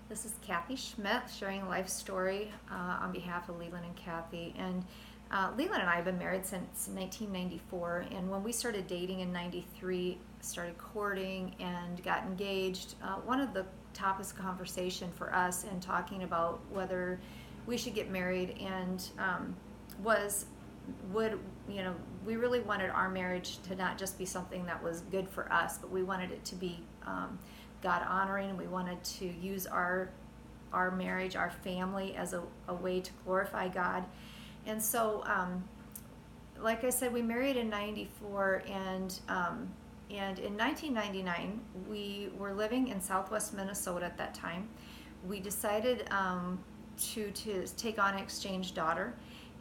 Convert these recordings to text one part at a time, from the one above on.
This is Kathy Schmidt sharing a life story on behalf of Leland and Kathy. And Leland and I have been married since 1994. And when we started dating in 93, started courting and got engaged, one of the topics of conversation for us and talking about whether we should get married and was would we really wanted our marriage to not just be something that was good for us, but we wanted it to be God honoring, and we wanted to use our marriage, our family, as a way to glorify God. And so, like I said, we married in '94, and in 1999 we were living in Southwest Minnesota at that time. We decided to take on an exchange daughter.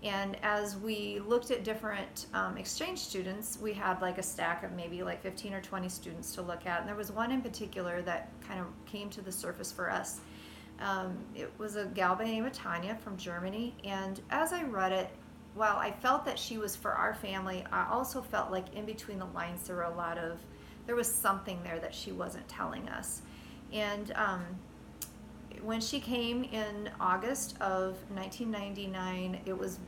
And as we looked at different exchange students, we had like a stack of maybe like 15 or 20 students to look at. And there was one in particular that kind of came to the surface for us. It was a gal by the name of Tanya from Germany. And as I read it, while I felt that she was for our family, I also felt like in between the lines there was something there that she wasn't telling us. And when she came in August of 1999, it was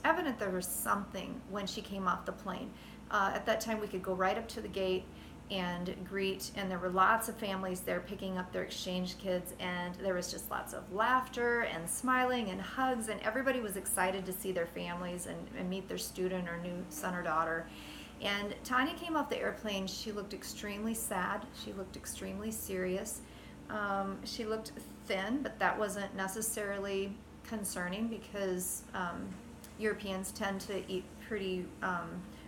evident there was something when she came off the plane. At that time, we could go right up to the gate and greet, and there were lots of families there picking up their exchange kids, and there was just lots of laughter and smiling and hugs, and everybody was excited to see their families and meet their student or new son or daughter. And Tanya came off the airplane. She looked extremely sad. She looked extremely serious. She looked thin, but that wasn't necessarily concerning because Europeans tend to eat pretty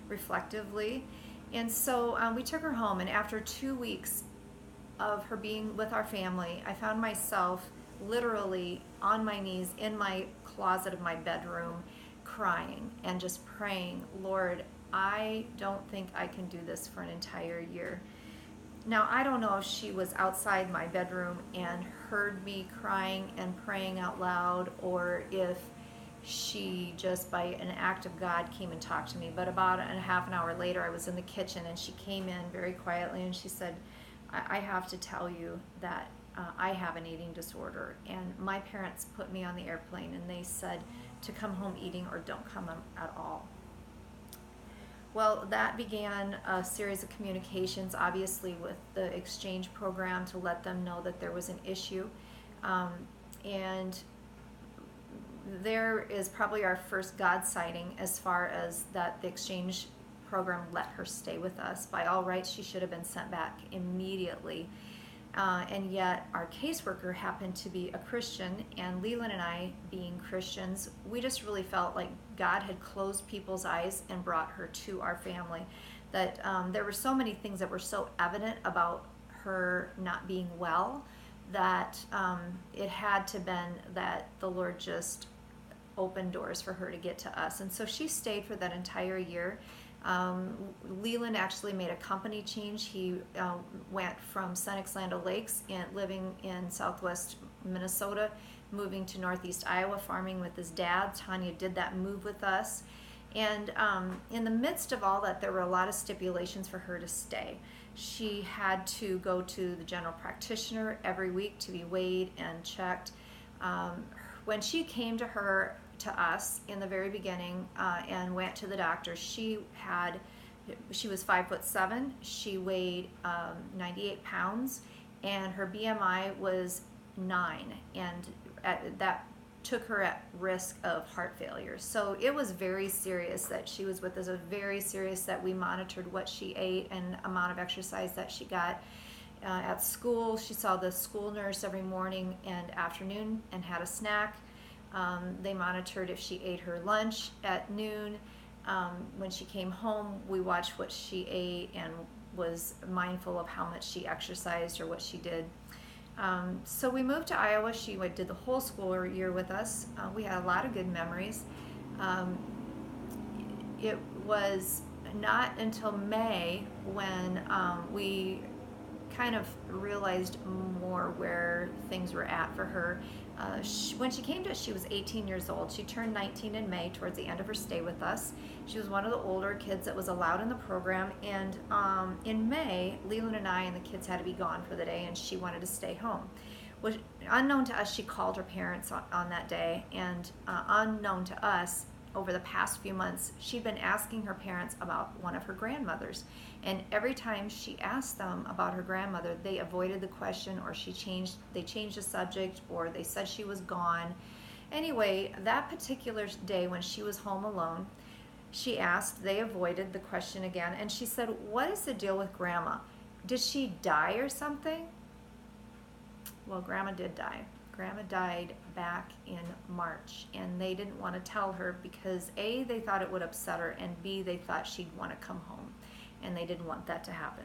reflectively. And so we took her home, and after 2 weeks of her being with our family, I found myself literally on my knees in my closet of my bedroom crying and just praying, Lord, I don't think I can do this for an entire year. Now, I don't know if she was outside my bedroom and heard me crying and praying out loud, or if she just by an act of God came and talked to me. But about a half an hour later, I was in the kitchen, and she came in very quietly and she said, I have to tell you that I have an eating disorder, and my parents put me on the airplane and they said to come home eating or don't come at all. Well, that began a series of communications, obviously with the exchange program, to let them know that there was an issue. And there is probably our first God sighting, as far as that the exchange program let her stay with us. By all rights, she should have been sent back immediately. And yet our caseworker happened to be a Christian, and Leland and I, being Christians, we just really felt like God had closed people's eyes and brought her to our family. That there were so many things that were so evident about her not being well that it had to been that the Lord just opened doors for her to get to us. And so she stayed for that entire year. Leland actually made a company change. He went from Senex Land O'Lakes and living in southwest Minnesota, moving to northeast Iowa, farming with his dad. Tanya did that move with us. And in the midst of all that, there were a lot of stipulations for her to stay. She had to go to the general practitioner every week to be weighed and checked. When she came to us in the very beginning and went to the doctor, she was 5'7". She weighed 98 pounds, and her BMI was 9, and that took her at risk of heart failure. So it was very serious that she was with us. It was very serious that we monitored what she ate and amount of exercise that she got. At school, she saw the school nurse every morning and afternoon and had a snack. They monitored if she ate her lunch at noon. When she came home, we watched what she ate and was mindful of how much she exercised or what she did. So we moved to Iowa. She did the whole school year with us. We had a lot of good memories. It was not until May when we kind of realized more where things were at for her. When she came to us, she was 18 years old. She turned 19 in May, towards the end of her stay with us. She was one of the older kids that was allowed in the program. And in May, Leland and I and the kids had to be gone for the day, and she wanted to stay home. Well, unknown to us, she called her parents on that day, and unknown to us, over the past few months, she'd been asking her parents about one of her grandmothers. And every time she asked them about her grandmother, they avoided the question, or they changed the subject, or they said she was gone. Anyway, that particular day when she was home alone, she asked, they avoided the question again, and she said, "What is the deal with Grandma? Did she die or something?" Well, Grandma did die. Grandma died back in March, and they didn't want to tell her because A, they thought it would upset her, and B, they thought she'd want to come home, and they didn't want that to happen.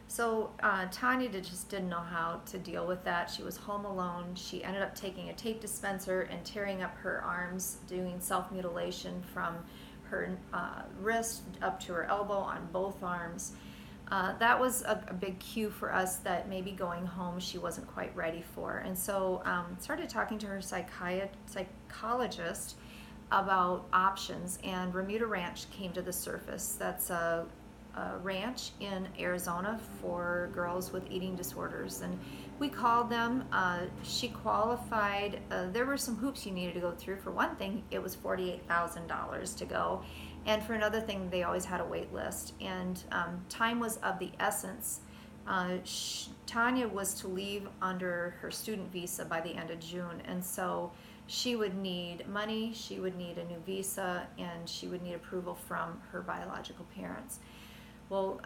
So Tanya just didn't know how to deal with that. She was home alone. She ended up taking a tape dispenser and tearing up her arms, doing self-mutilation from her wrist up to her elbow on both arms. That was a big cue for us that maybe going home she wasn't quite ready for. And so started talking to her psychologist about options, and Remuda Ranch came to the surface. That's a ranch in Arizona for girls with eating disorders. And we called them. She qualified. There were some hoops you needed to go through. For one thing, it was $48,000 to go. And for another thing, they always had a wait list, and time was of the essence. Tanya was to leave under her student visa by the end of June, and so she would need money, she would need a new visa, and she would need approval from her biological parents. Well,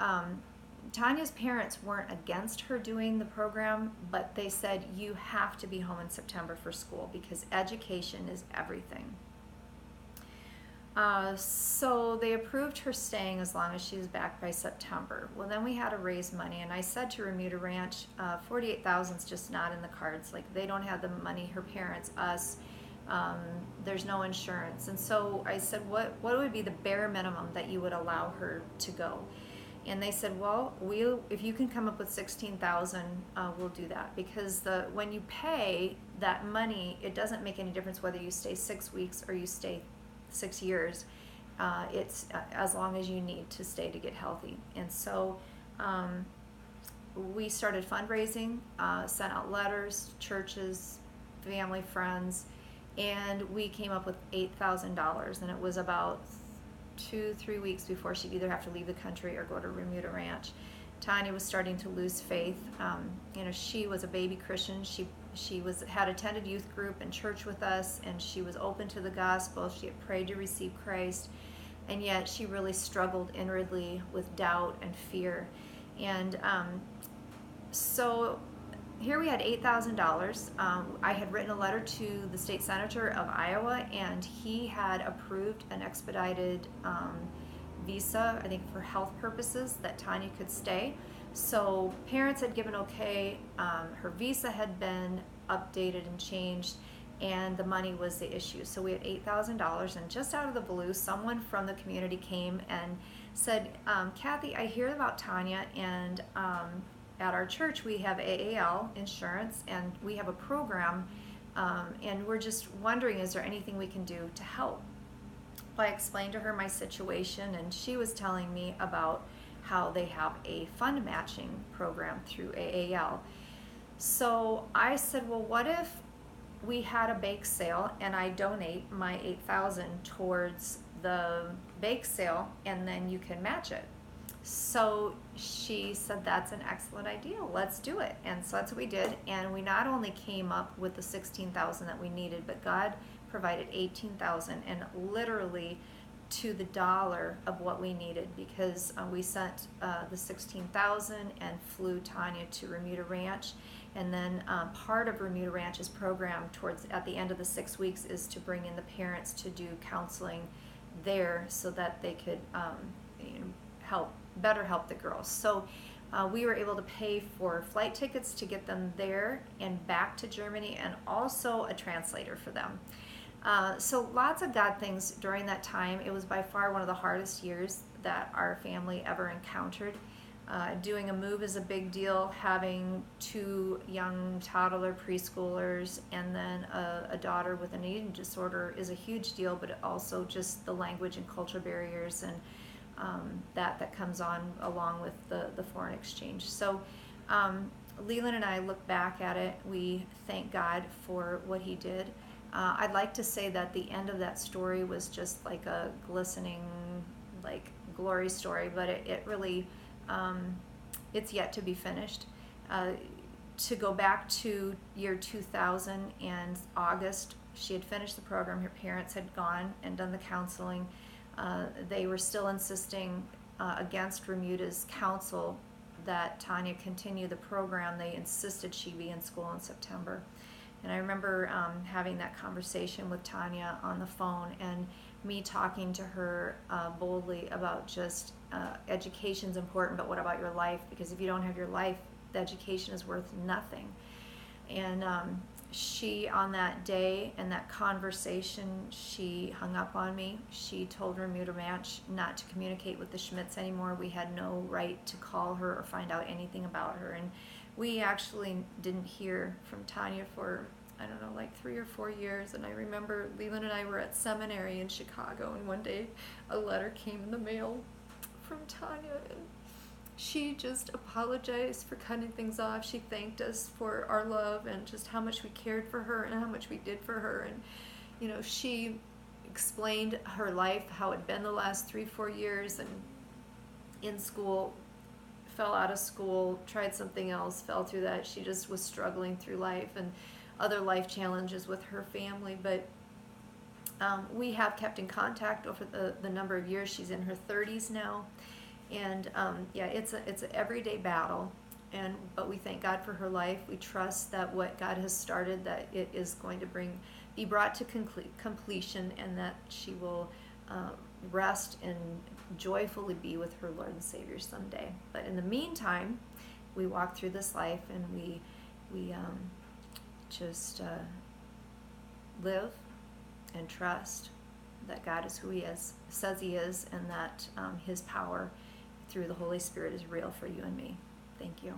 Tanya's parents weren't against her doing the program, but they said, "You have to be home in September for school because education is everything." So they approved her staying as long as she was back by September. Well, then we had to raise money, and I said to Remuda Ranch, $48,000 is just not in the cards. Like, they don't have the money, her parents, us, there's no insurance. And so I said, what would be the bare minimum that you would allow her to go? And they said, well, if you can come up with $16,000, we'll do that, because when you pay that money, it doesn't make any difference whether you stay 6 weeks or you stay 6 years. It's as long as you need to stay to get healthy. And so we started fundraising, sent out letters, churches, family, friends, and we came up with $8,000. And it was about 2-3 weeks before she'd either have to leave the country or go to Remuda Ranch. Tanya was starting to lose faith. She was a baby Christian. She had attended youth group and church with us, and she was open to the gospel. She had prayed to receive Christ, and yet she really struggled inwardly with doubt and fear. And so here we had $8,000. I had written a letter to the state senator of Iowa, and he had approved an expedited visa, I think for health purposes, that Tanya could stay. So parents had given okay, her visa had been updated and changed, and the money was the issue. So we had $8,000, and just out of the blue, someone from the community came and said, "Kathy, I hear about Tanya, and at our church we have AAL insurance, and we have a program, and we're just wondering, is there anything we can do to help?" I explained to her my situation, and she was telling me about how they have a fund matching program through AAL. So I said, well, what if we had a bake sale and I donate my $8,000 towards the bake sale, and then you can match it? So she said, that's an excellent idea, let's do it. And so that's what we did, and we not only came up with the $16,000 that we needed, but God provided $18,000, and literally to the dollar of what we needed, because we sent the $16,000 and flew Tanya to Remuda Ranch. And then part of Remuda Ranch's program at the end of the 6 weeks is to bring in the parents to do counseling there, so that they could better help the girls. So we were able to pay for flight tickets to get them there and back to Germany, and also a translator for them. So lots of God things during that time. It was by far one of the hardest years that our family ever encountered. Doing a move is a big deal. Having 2 young toddler preschoolers and then a daughter with an eating disorder is a huge deal, but also just the language and cultural barriers and that comes on along with the foreign exchange. So Leland and I look back at it. We thank God for what he did. I'd like to say that the end of that story was just like a glistening, like, glory story, but it really, it's yet to be finished. To go back to year 2000 and August, she had finished the program. Her parents had gone and done the counseling. They were still insisting against Remuda's counsel that Tanya continue the program. They insisted she be in school in September. And I remember having that conversation with Tanya on the phone and me talking to her boldly about just education's important, but what about your life? Because if you don't have your life, the education is worth nothing. And she, on that day and that conversation, she hung up on me. She told Remuda Match not to communicate with the Schmitz anymore. We had no right to call her or find out anything about her. And we actually didn't hear from Tanya for, I don't know, like 3 or 4 years. And I remember Leland and I were at seminary in Chicago, and one day a letter came in the mail from Tanya, and she just apologized for cutting things off. She thanked us for our love and just how much we cared for her and how much we did for her. And, you know, she explained her life, how it'd been the last 3-4 years, and in school, fell out of school, tried something else, fell through that. She just was struggling through life and other life challenges with her family. But we have kept in contact over the number of years. She's in her 30s now. And yeah, it's an everyday battle, but we thank God for her life. We trust that what God has started, that it is going to be brought to completion, and that she will rest and joyfully be with her Lord and Savior someday. But in the meantime, we walk through this life, and we just live and trust that God is who He says He is, and that His power through the Holy Spirit is real for you and me. Thank you.